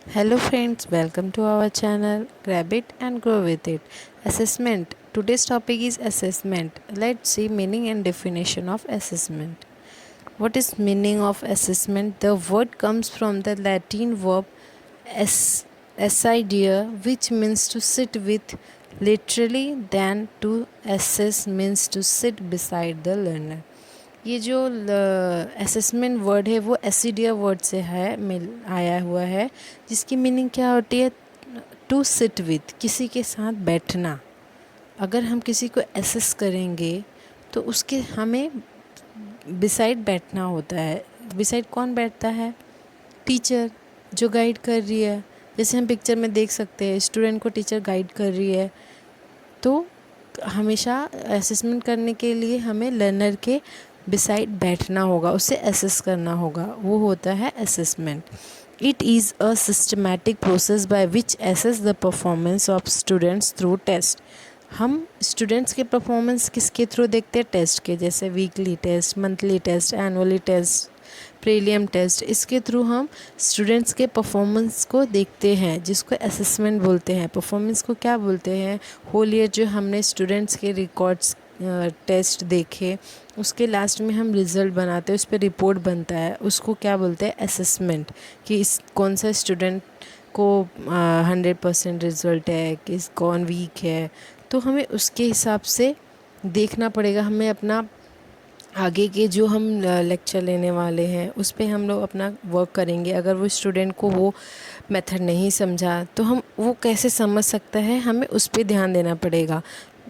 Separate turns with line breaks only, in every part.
Hello friends, welcome to our channel. Grab it and grow with it. Assessment. Today's topic is assessment. Let's see meaning and definition of assessment. What is meaning of assessment? The word comes from the Latin verb assidia, which means to sit with. Literally, than to assess means to sit beside the learner. ये जो assessment word है वो एसिडिया word से है मिल आया हुआ है, जिसकी मीनिंग क्या होती है? टू सिट विथ, किसी के साथ बैठना। अगर हम किसी को एसेस करेंगे तो उसके हमें बिसाइड बैठना होता है। बिसाइड कौन बैठता है? टीचर, जो गाइड कर रही है। जैसे हम पिक्चर में देख सकते हैं, स्टूडेंट को टीचर गाइड कर रही है, तो हमेशा असेसमेंट करने के लिए हमें लर्नर के बिसाइड बैठना होगा, उसे एसेस करना होगा। वो होता है assessment. It is a systematic process by which assess the performance of students through test. हम स्टूडेंट्स के परफॉर्मेंस किसके थ्रू देखते हैं? टेस्ट के। जैसे weekly test, monthly test, annually test, prelim test. इसके थ्रू हम स्टूडेंट्स के परफॉर्मेंस को देखते हैं, जिसको असेसमेंट बोलते हैं। परफॉर्मेंस को क्या बोलते हैं? होल ईयर जो हमने स्टूडेंट्स के रिकॉर्ड्स टेस्ट देखे, उसके लास्ट में हम रिज़ल्ट बनाते हैं, उस पर रिपोर्ट बनता है, उसको क्या बोलते हैं? असेसमेंट। कि इस कौन सा स्टूडेंट को 100% रिज़ल्ट है, किस कौन वीक है। तो हमें उसके हिसाब से देखना पड़ेगा। हमें अपना आगे के जो हम लेक्चर लेने वाले हैं उस पे हम लोग अपना वर्क करेंगे। अगर वो स्टूडेंट को वो मेथड नहीं समझा तो हम वो कैसे समझ सकता है, हमें उस पे ध्यान देना पड़ेगा।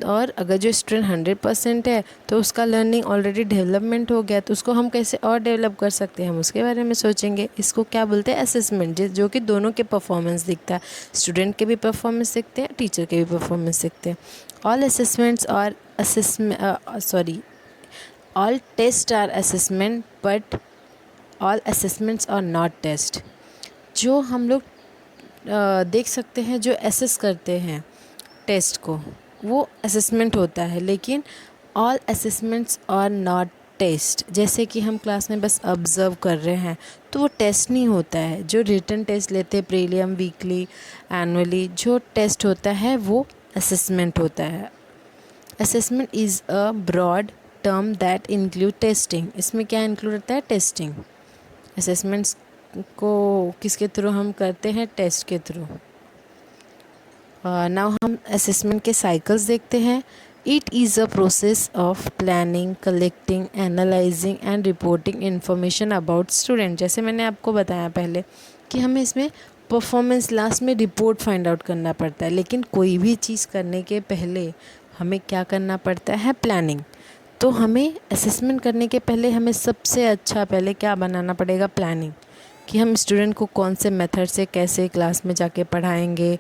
और अगर जो स्टूडेंट 100% है तो उसका लर्निंग ऑलरेडी डेवलपमेंट हो गया, तो उसको हम कैसे और डेवलप कर सकते हैं, हम उसके बारे में सोचेंगे। इसको क्या बोलते हैं? असेसमेंट। जो कि दोनों के परफॉर्मेंस दिखता है, स्टूडेंट के भी परफॉर्मेंस दिखते हैं, टीचर के भी परफॉर्मेंस दिखते हैं। ऑल असेसमेंट्स और all tests are assessment, but all assessments are not test। जो हम लोग देख सकते हैं, जो एसेस करते हैं टेस्ट को, वो असेसमेंट होता है, लेकिन all assessments are not test. जैसे कि हम क्लास में बस ऑब्ज़र्व कर रहे हैं तो वो टेस्ट नहीं होता है। जो रिटन टेस्ट लेते हैं, प्रीलियम, वीकली, एनुअली, जो टेस्ट होता है वो असेसमेंट होता है। Assessment is a broad term that include testing. इसमें क्या इंक्लूड होता है? टेस्टिंग। असेसमेंट्स को किसके थ्रू हम करते हैं? टेस्ट के थ्रू। नाउ हम असेसमेंट के साइकिल्स देखते हैं। It is a process of planning, collecting, analysing and reporting information about student. जैसे मैंने आपको बताया पहले कि हमें इसमें परफॉर्मेंस लास्ट में रिपोर्ट फाइंड आउट करना पड़ता है, लेकिन कोई भी चीज़ करने के पहले हमें क्या करना पड़ता है? प्लानिंग। तो हमें असेसमेंट करने के पहले हमें सबसे अच्छा पहले क्या बनाना पड़ेगा? प्लानिंग। कि हम स्टूडेंट को कौन से मेथड से कैसे क्लास में जाके पढ़ाएंगे,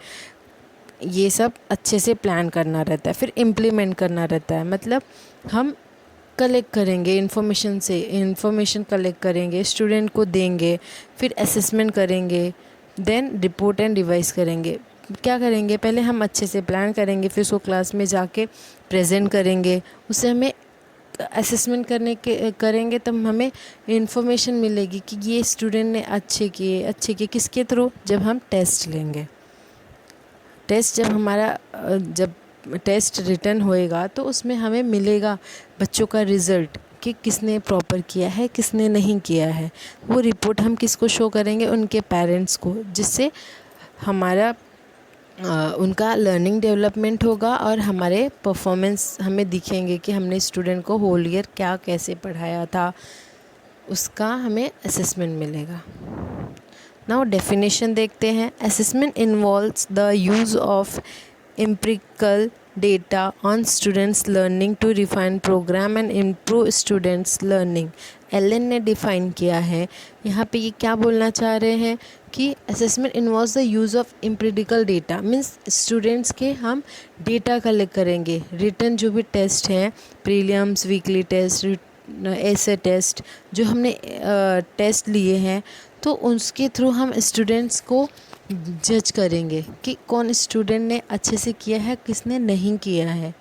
ये सब अच्छे से प्लान करना रहता है। फिर इम्प्लीमेंट करना रहता है। मतलब हम कलेक्ट करेंगे इन्फॉर्मेशन कलेक्ट करेंगे, स्टूडेंट को देंगे, फिर असेसमेंट करेंगे, देन रिपोर्ट एंड रिवाइज करेंगे। क्या करेंगे? पहले हम अच्छे से प्लान करेंगे, फिर उसको क्लास में जाके प्रेजेंट करेंगे। उससे हमें असेसमेंट करेंगे तब हमें इन्फॉर्मेशन मिलेगी कि ये स्टूडेंट ने अच्छे किए। किसके थ्रू? जब हम टेस्ट लेंगे। टेस्ट जब टेस्ट रिटर्न होएगा तो उसमें हमें मिलेगा बच्चों का रिज़ल्ट कि किसने प्रॉपर किया है, किसने नहीं किया है। वो रिपोर्ट हम किसको शो करेंगे? उनके पेरेंट्स को, जिससे हमारा उनका लर्निंग डेवलपमेंट होगा और हमारे परफॉर्मेंस हमें दिखेंगे कि हमने स्टूडेंट को होल ईयर क्या कैसे पढ़ाया था, उसका हमें असेसमेंट मिलेगा। नाउ डेफिनेशन देखते हैं। Assessment involves the use of empirical data on students learning to refine program and improve students learning। Allen ने डिफ़ाइन किया है। यहाँ पे ये क्या बोलना चाह रहे हैं कि assessment involves the use of empirical data, means students के हम डेटा कलेक्ट करेंगे। रिटन जो भी टेस्ट हैं, प्रीलियम्स, वीकली टेस्ट, ऐसे टेस्ट जो हमने टेस्ट लिए हैं, तो उसके थ्रू हम स्टूडेंट्स को जज करेंगे कि कौन स्टूडेंट ने अच्छे से किया है, किसने नहीं किया है।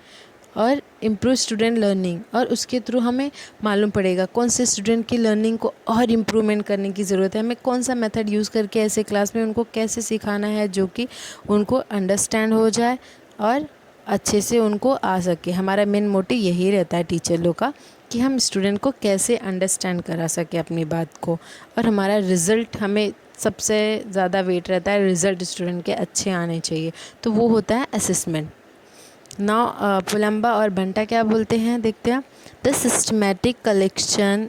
और इम्प्रूव स्टूडेंट लर्निंग, और उसके थ्रू हमें मालूम पड़ेगा कौन से स्टूडेंट की लर्निंग को और इम्प्रूवमेंट करने की ज़रूरत है, हमें कौन सा मेथड यूज़ करके ऐसे क्लास में उनको कैसे सिखाना है जो कि उनको अंडरस्टैंड हो जाए और अच्छे से उनको आ सके। हमारा मेन मोटिव यही रहता है टीचर लोग का कि हम स्टूडेंट को कैसे अंडरस्टैंड करा सके अपनी बात को, और हमारा रिज़ल्ट, हमें सबसे ज़्यादा वेट रहता है रिज़ल्ट स्टूडेंट के अच्छे आने चाहिए, तो वो होता है असेसमेंट। नाउ पुलम्बा और बंटा क्या बोलते हैं देखते हैं। The systematic collection,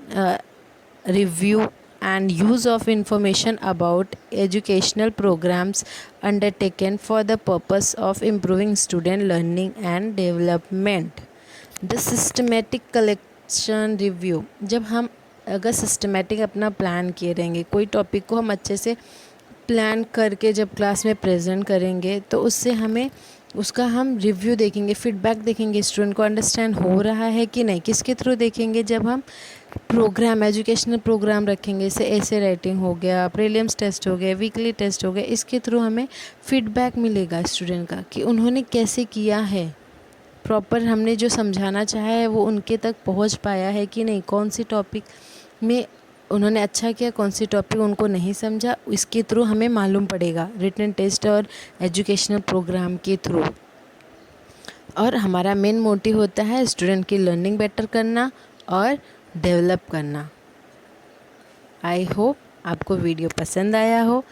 review and use of information about educational programs undertaken for the purpose of improving student learning and development. The systematic collection review, जब हम अगर सिस्टमेटिक अपना प्लान किए रहेंगे, कोई टॉपिक को हम अच्छे से प्लान करके जब क्लास में प्रेजेंट करेंगे तो उससे हमें उसका हम रिव्यू देखेंगे, फीडबैक देखेंगे, स्टूडेंट को अंडरस्टैंड हो रहा है कि नहीं। किसके थ्रू देखेंगे, जब हम प्रोग्राम, एजुकेशनल प्रोग्राम रखेंगे, जैसे ऐसे राइटिंग हो गया, प्रीलिम्स टेस्ट हो गए, वीकली टेस्ट हो गए, इसके थ्रू हमें फीडबैक मिलेगा स्टूडेंट का कि उन्होंने कैसे किया है, प्रॉपर हमने जो समझाना चाहा है वो उनके तक पहुंच पाया है कि नहीं, कौन सी टॉपिक में उन्होंने अच्छा किया, कौन सी टॉपिक उनको नहीं समझा, इसके थ्रू हमें मालूम पड़ेगा रिटन टेस्ट और एजुकेशनल प्रोग्राम के थ्रू। और हमारा मेन मोटिव होता है स्टूडेंट की लर्निंग बेटर करना और डेवलप करना। आई होप आपको वीडियो पसंद आया हो।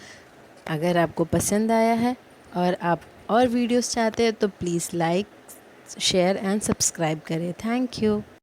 अगर आपको पसंद आया है और आप और वीडियोस चाहते हैं तो please like, share and subscribe करें। Thank you.